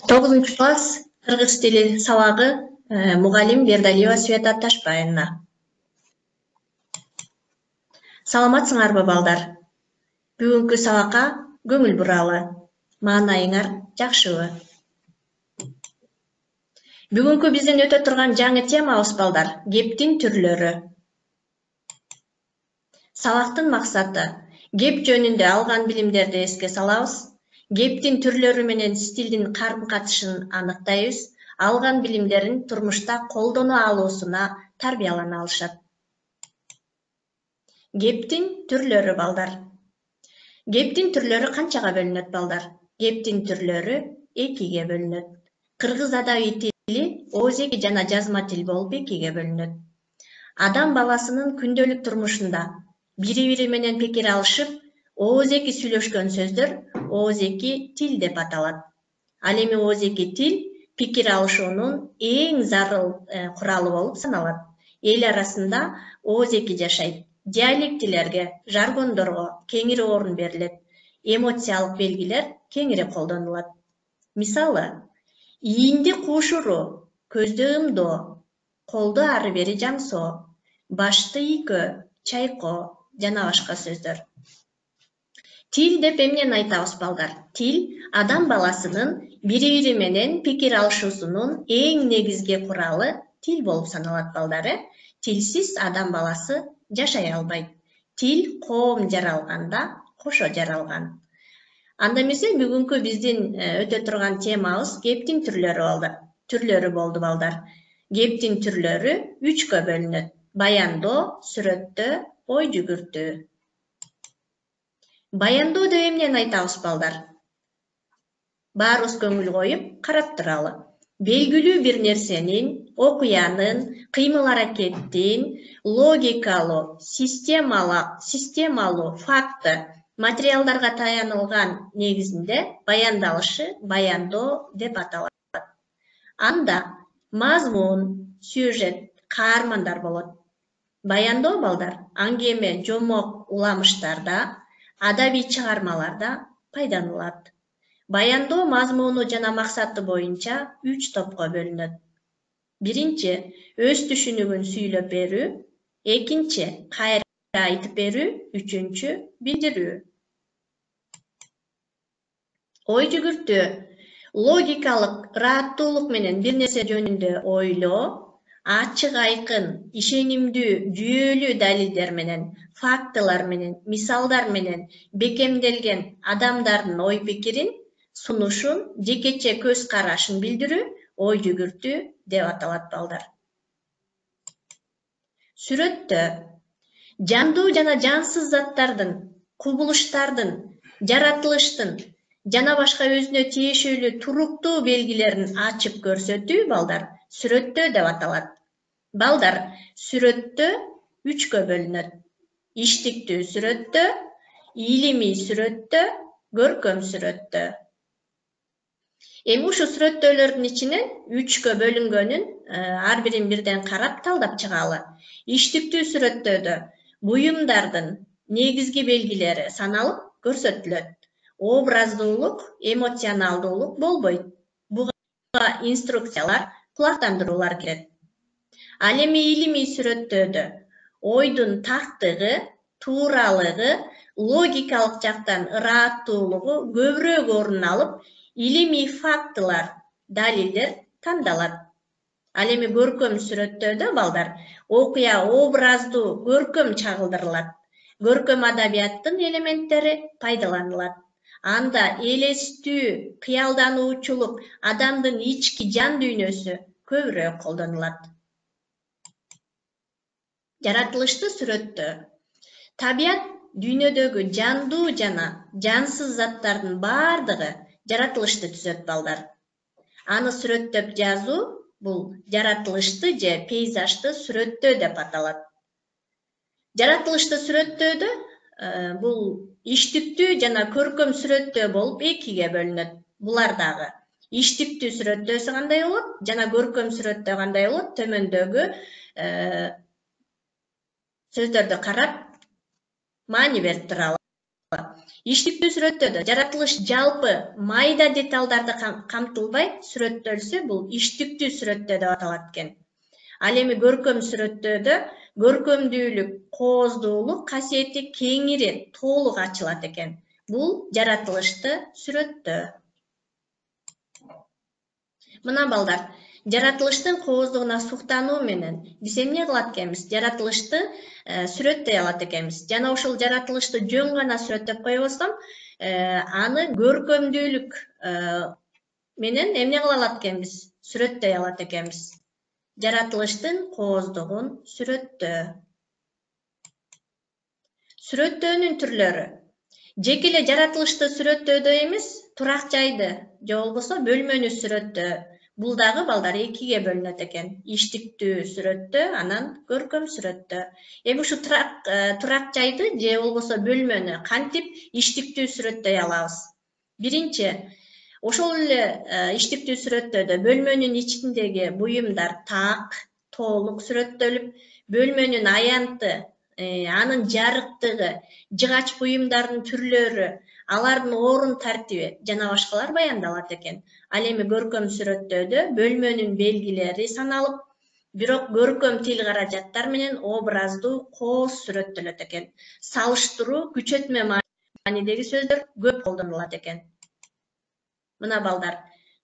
9 класс кыргыз тили сабагы мугалим Бердалиева Света Ташбаевна. Саламатсыңарбы балдар? Бүгүнкү сабакка көңүл буралы. Маанайыңар жакшыбы? Бүгүнкү биздин өтө турган жаңы темабыз балдар, кептин түрлөрү. Сабактын максаты кеп жөнүндө алган билимдерди эске салабыз. Кептин түрлөрү менен стилдин карым-катышын аныктайбыз. Алган билимдерин турмушта колдоно алуусуна тарбиялана алышат. Кептин түрлөрү балдар. Кептин түрлөрү канчага бөлүнөт балдар? Кептин түрлөрү 2-ге бөлүнөт. Кыргыз адабий тили оозеки жана жазма тил болуп 2-ге бөлүнөт. Адам баласынын күндөлүк турмушунда бири-бири менен пикир алышып, оозеки сүйлөшкөн сөздөр оозеки тил деп аталат. Ал эми оозеки тил пикир алышуунун эң зарыл куралы болуп саналат. Эл арасында оозеки жашайт. Диалектилерге, жаргондорго кеңири орун берилет. Эмоциялык белгилер кеңири колдонулат. Мисалы, ийинди куушуруу, көздү ымдоо, колду ары бери жамсоо, башты ийкөө, чайкоо жана башка сөздөр. Тил деп эмнени айтабыз балдар? Тил адам баласынын бири-бири менен пикир алышуусунун эң негизги куралы тил болуп саналат балдар. Тилсиз адам баласы жашай албайт. Тил коом жаралганда кошо жаралган. Анда эмесе бүгүнкү биздин өтө турган темабыз кептин түрлөрү болду балдар. Кептин түрлөрү 3-кө бөлүнөт. Баяндоо, сүрөттөө, ой жүгүртүү. Баяндоо деп эмнени айтабыз балдар? Баарыбыз көңүл коюп карап туралы. Белгилүү бир нерсенин, окуянын, кыймыл-аракеттин логикалуу, системалуу факты, материалдарга таянылган негизинде баяндалышы баяндоо деп аталат. Анда мазмун, сюжет, каармандар болот. Баяндоо балдар аңгеме, жомок, уламыштарда, адабий чыгармаларда пайдаланылат. Баяндоо мазмуну жана максаты боюнча 3 топко бөлүнөт. Биринчи, өз түшүнүгүн сүйлөп берүү, экинчи, кайра айтып берүү, үчүнчү, билдирүү. Ой жүгүртүү, логикалык ырааттуулук менен бир нерсе жөнүндө ойлоо, ачык айкын, ишенимдүү, жүйөлүү далилдер менен, фактылар менен, мисалдар менен бекемделген адамдардын ой пикирин сунушун, жекече көз карашын билдирүү, ой жүгүртүү деп аталат балдар. Сүрөттөө жандуу жана жансыз заттардын, кубулуштардын, жаратылыштын жана башка өзүнө тиешелүү туруктуу белгилерин ачып көрсөтүү балдар сүрөттөө деп аталат. Балдар, сүрөттөө 3-кө бөлүнөт. Иштиктүү сүрөттөө, илимий сүрөттөө, көркөм сүрөттөө. Эми ушул сүрөттөөлөрдүн ичинен 3-кө бөлүнгөнүн ар бирин бирден карап талдап чыгалы. Иштиктүү сүрөттөөдө буюмдардын негизги белгилери саналып көрсөтүлөт. Образдуулук, эмоционалдуулук болбойт. Буга инструкциялар, кулактандыруулар кирет. Ал эми илимий сүрөттөөдө ойдун тактыгы, тууралыгы, логикалык жактан ырааттуулугу көбүрөөк орун алып, илимий фактылар, далилдер тандалат. Ал эми көркөм сүрөттөөдө балдар окуя образдуу, көркөм чагылдырылат. Көркөм адабияттын элементтери пайдаланылат. Анда элестүү, кыялдануучулук, адамдын ички жан дүйнөсү көбүрөөк колдонулат. Жаратылышты сүрөттөө. Табият дүйнөдөгү жандуу жана жансыз заттардын бардыгы жаратылышты түзөт балдар. Аны сүрөттөп жазуу бул жаратылышты же пейзажды сүрөттөө деп аталат. Жаратылышты сүрөттөөдө бул иштиктүү жана көркөм сүрөттөө болуп 2-ге бөлүнөт. Булар дагы иштиктүү сүрөттөөсү кандай болот жана көркөм сүрөттөө кандай болот? Төмөндөгү сөздөрдү карап маани берип туралы. Иштиктүү сүрөттөдө жаратылыш жалпы майда деталдарды камтылбай сүрөттөлсө, бул иштиктүү сүрөттө деп аталат экен. Ал эми көркөм сүрөттөдө көркөмдүүлүк, кооздуулук касиети кеңири толук ачылат экен. Бул жаратылышты сүрөттөө. Мына балдар, жаратылыштын кооздугуна суктануу менен биз эмне кылат экенбиз? Жаратылышты сүрөттөй алат экенбиз. Жана ошол жаратылышты жөн гана сүрөттөп койбостон, аны көркөмдүүлүк менен эмне кыла алат экенбиз? Сүрөттөй алат экенбиз. Жаратылыштын кооздугун сүрөттөө. Сүрөттөөнүн түрлөрү. Жеке эле жаратылышты сүрөттөөдө эмес, турак жайды же болбосо бөлмөнү сүрөттөө. Бул дагы балдар экиге бөлүнөт экен. Иштиктүү сүрөттөө, анан көркөм сүрөттөө. Эми ушу турак жайды же болбосо бөлмөнү кантип иштиктүү сүрөттөй алабыз? Биринчи, ошол эле иштиктүү сүрөттөөдө бөлмөнүн ичиндеги буюмдар так, толук сүрөттөлүп, бөлмөнүн аянты, анын жарыктыгы, жыгач буюмдардын түрлөрү, алардын орун тартиби жана башкалар баяндалат экен. Ал эми көркөм сүрөттөөдө бөлмөнүн белгилери саналып, бирок көркөм тил каражаттар менен образдуу кооз сүрөттөлөт экен. Салыштыруу, күчөтмө маанидеги сөздөр көп колдонулат экен. Мына балдар,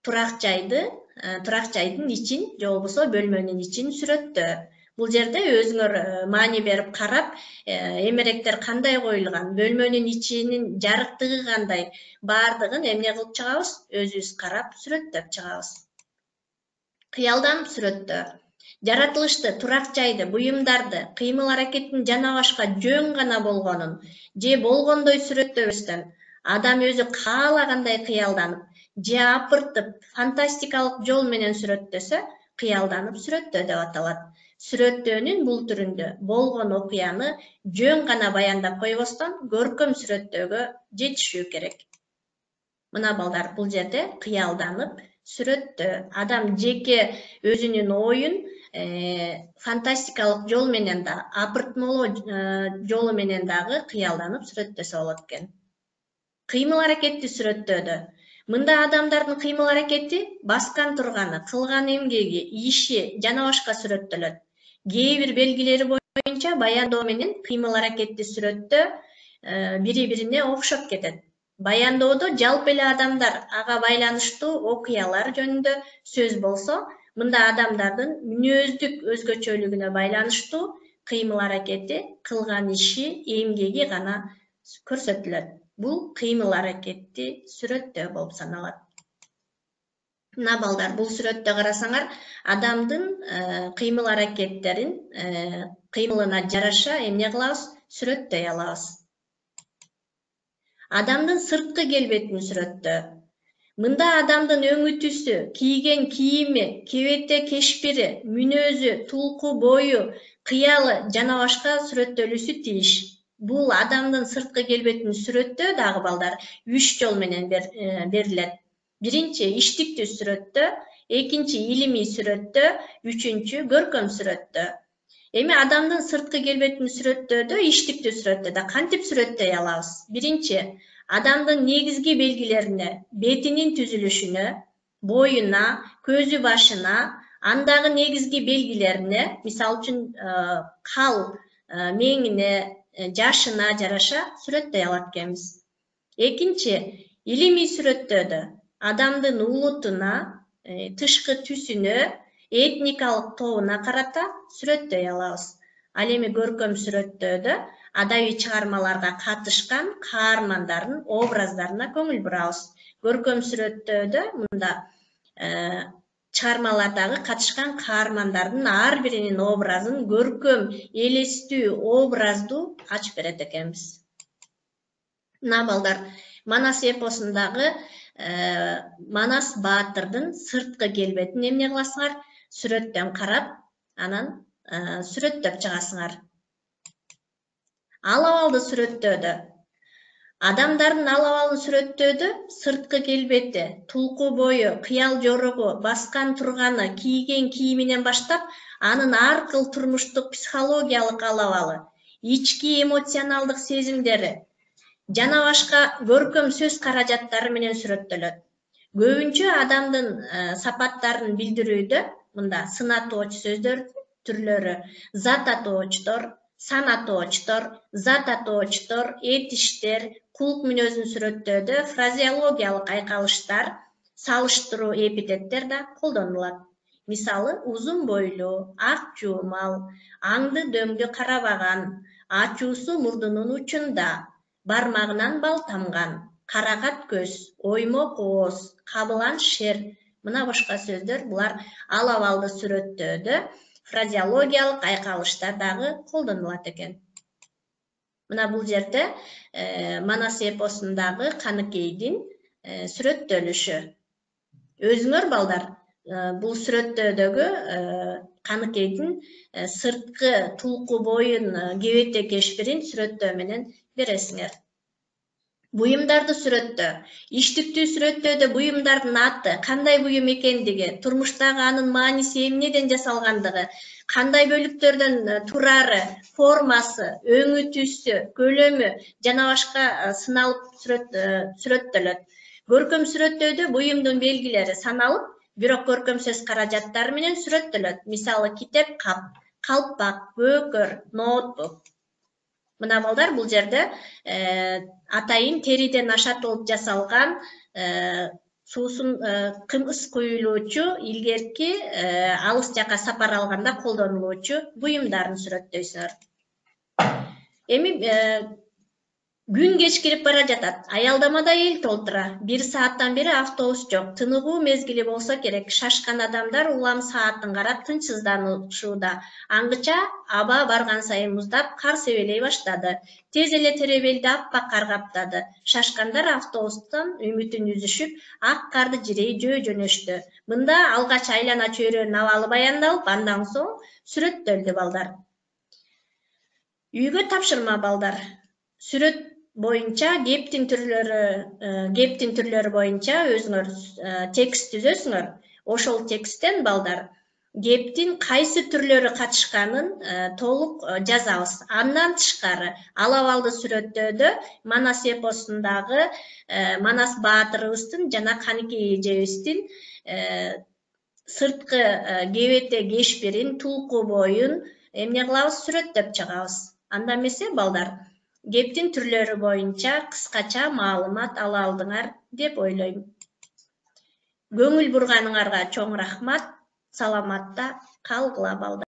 турак жайдын ичин же болбосо бөлмөнүн ичин сүрөттөө. Бул жерде өзүңөр маани берип карап, эмеректер кандай коюлган, бөлмөнүн ичинин жарыктыгы кандай, баардыгын эмне кылып чыгабыз? Өзүбүз карап сүрөттөп чыгабыз. Кыялданып сүрөттөө. Жаратылышты, турак жайды, буюмдарды, кыймыл аракеттин жана башка жөн гана болгонун же болгондой сүрөттөбөстөн, адам өзү каалагандай кыялданып, же апыртып, фантастикалык жол менен сүрөттөсө, кыялданып сүрөттөө деп аталат. Сүрөттөөнүн бул түрүндө болгон окуяны жөн гана баяндап койбостон, көркөм сүрөттөөгө жетишүү керек. Мына балдар, бул жерде кыялданып сүрөттөө. Адам жеке өзүнүн оюн фантастикалык жол менен да, апыртмалоо жолу менен дагы кыялданып сүрөттөсө болот экен. Кыймыл аракетти сүрөттөөдө мында адамдардын кыймыл аракети, баскан турганы, кылган эмгеги, иши жана башка сүрөттөлөт. Кээ бир белгилери боюнча баяндоо менен кыймыл аракетти сүрөттөө бири-бирине окшоп кетет. Баяндоодо жалпы эле адамдар, ага байланыштуу окуялар жөнүндө сөз болсо, мында адамдардын мүнөздүк өзгөчөлүгүнө байланыштуу кыймыл аракети, кылган иши, эмгеги гана көрсөтүлөт. Бул кыймыл аракетти сүрөттөө болуп саналат. Мына балдар, бул сүрөттө карасаңар, адамдын кыймыл аракеттерин кыймылына жараша эмне кылабыз? Сүрөттөй алабыз. Адамдын сырткы келбетин сүрөттөө. Мында адамдын өңү түсү, кийген кийими, кебете кешпири, мүнөзү, тулку бою, кыялы жана башка сүрөттөлүүсү тийиш. Бул адамдын сырткы келбетин сүрөттөө дагы балдар 3 жол менен берилет. Биринчи иштиктүү сүрөттөө, экинчи илимий сүрөттөө, үчүнчү көркөм сүрөттөө. Эми адамдын сырткы келбетин сүрөттөөдө, иштиктүү сүрөттөөдө кантип сүрөттөй алабыз? Биринчи, адамдын негизги белгилерине, бетинин түзүлүшүнө, боюна, көзү башына, андагы негизги белгилерине, мисалы үчүн кал мээңине, жашына жараша сүрөттөй алат экенбиз. Экинчи, илимий сүрөттөөдө адамдын улутуна, тышкы түсүнө, этникалык тобуна карата сүрөттөй алабыз. Ал эми көркөм сүрөттөөдө адабий чыгармаларга катышкан каармандардын образдарына көңүл бурабыз. Көркөм сүрөттөөдө мында чыгармалардагы катышкан каармандардын ар биринин образын көркөм, элестүү, образдуу ачып берет экенбиз. Мына балдар, Манас эпосундагы Манас баатырдын сырткы келбетин эмне кыласыңар? Сүрөттөн карап, анан сүрөттөп чыгасыңар. Ал абалды сүрөттөөдө адамдардын ал абалын сүрөттөөдө сырткы келбети, тулку бою, кыял жорогу, баскан турганы, кийген кийиминен баштап, анын ар кыл турмуштук психологиялык ал абалы, ички эмоционалдык сезимдери, жана башка көркөм сөз каражаттары менен сүрөттөлөт. Көбүнчө адамдын сапаттарын билдирүүдө мында сын атоочу сөздөрдүн түрлөрү зат атоочтор, сан атоочтор, зат атоочтор, этиштер, кулк мүнөзүн сүрөттөөдө фразеологиялык айкалыштар, салыштыруу эпитеттер да колдонулат. Мисалы, узун бойлуу, ак жуумал, аңды дөңдү карабаган, ачуусу мурдунун учунда, бармагынан бал тамган, карагат көз, оймок ооз, кабылан шер, мына башка сөздөр булар ал абалды сүрөттөөдө фразеологиялык айкалыштар дагы колдонулат экен. Мына бул жерде Манас эпосундагы Каныкейдин сүрөттөлүшү. Өзүңөр балдар бул сүрөттөөдөгү Каныкейдин сырткы тулку боюн кебете кешпирин сүрөттөө менен бересиңер. Буюмдарды сүрөттөө. Иштиктүү сүрөттөөдө буюмдардын аты, кандай буюм экендиги, турмуштагы анын мааниси эмнеден жасалгандыгы, кандай бөлүктөрдөн турары, формасы, өңү түсү, көлөмү жана башка сыналып сүрөттөлөт. Көркөм сүрөттөөдө буюмдун белгилери саналып, бирок көркөм сөз каражаттары менен сүрөттөлөт. Мисалы, китеп кап, калпак, бөөкөр, ноутбук. Мына балдар бул жерде атайын териден ашатылып жасалган суусун кымыз куюлуучу илгерки алыс жака сапар алганда колдонулуучу буюмдарын сүрөттөйсүңөр. Эми күн кечкирип бара жатат. Аялдамада эл толтура. 1 сааттан бери автобус жок. Тыныгуу мезгили болсо керек. Шашкан адамдар улам саатын карап тынчсызданышууда. Аңгыча аба барган сайын муздап, кар себелей баштады. Тез эле теребелди аппак кар каптады. Шашкандар автобустан үмүтүн үзүшүп, ак карды жирей жөө жөнөштү. Мында алгач айлана чөйрөнүн абалы баяндалып, андан соң сүрөттөлдү балдар. Үйгө тапшырма балдар. Сүрөт боюнча кептин түрлөрү боюнча өзүңөр текст түзөсүңөр. Ошол тексттен балдар кептин кайсы түрлөрү катышканын толук жазабыз. Андан тышкары ал абалды сүрөттөөдө Манас эпосундагы Манас баатырыбыздын жана Каныкей эжебиздин сырткы кебете кешпирин, тулку боюн эмне кылабыз, сүрөттөп чыгабыз. Анда эмесе балдар кептин түрлөрү боюнча кыскача маалымат ала алдыңар деп ойлойм. Көңүл бурганыңарга чоң рахмат. Саламатта калгыла балдар.